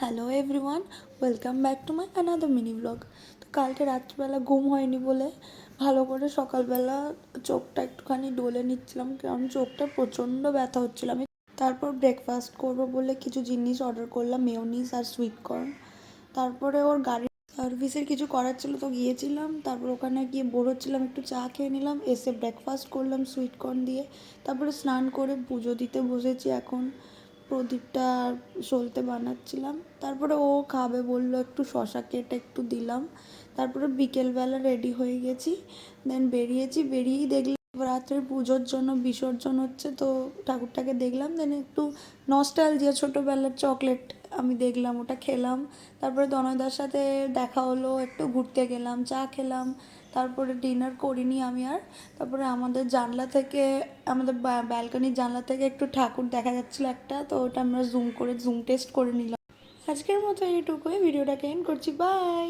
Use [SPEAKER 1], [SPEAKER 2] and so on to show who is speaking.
[SPEAKER 1] Hello everyone, welcome back to my another mini blog. তো কালকে রাত্রিবেলা ঘুম হয়নি বলে ভালো করে সকালবেলা চোখটা একটুখানি ডলে নিচ্ছিলাম, কারণ চোখটা প্রচণ্ড ব্যথা হচ্ছিল। আমি তারপর ব্রেকফাস্ট করবো বলে কিছু জিনিস অর্ডার করলাম, মেয়োনিজ আর সুইট কর্ন। তারপরে ওর গাড়ি সার্ভিসের কিছু করার ছিল তো গিয়েছিলাম। তারপর ওখানে গিয়ে বোর হচ্ছিলাম, একটু চা খেয়ে নিলাম, এসে ব্রেকফাস্ট করলাম সুইট কর্ন দিয়ে। তারপরে স্নান করে পুজো দিতে বসেছি। এখন প্রদীপটা আর সলতে বানাচ্ছিলাম। তারপরে ও খাবে বললো, একটু শশা কেটে একটু দিলাম। তারপরে বিকেলবেলা রেডি হয়ে গেছি, দেন বেরিয়েছি। বেরিয়েই দেখলাম রাত্রের পুজোর জন্য বিসর্জন হচ্ছে, তো ঠাকুরটাকে দেখলাম। দেন একটু নস্টালজিয়া, ছোটোবেলার চকলেট আমি দেখলাম, ওটা খেলাম। তারপরে দনয়দার সাথে দেখা হলো, একটু ঘুরতে গেলাম, চা খেলাম। তারপরে ডিনার করিনি আমি আর। তারপরে আমাদের জানলা থেকে, আমাদের ব্যালকনির জানলা থেকে একটু ঠাকুর দেখা যাচ্ছিলো একটা, তো ওটা আমরা জুম টেস্ট করে নিলাম। আজকের মতো এইটুকুই, ভিডিওটাকে এন্ড করছি, বাই।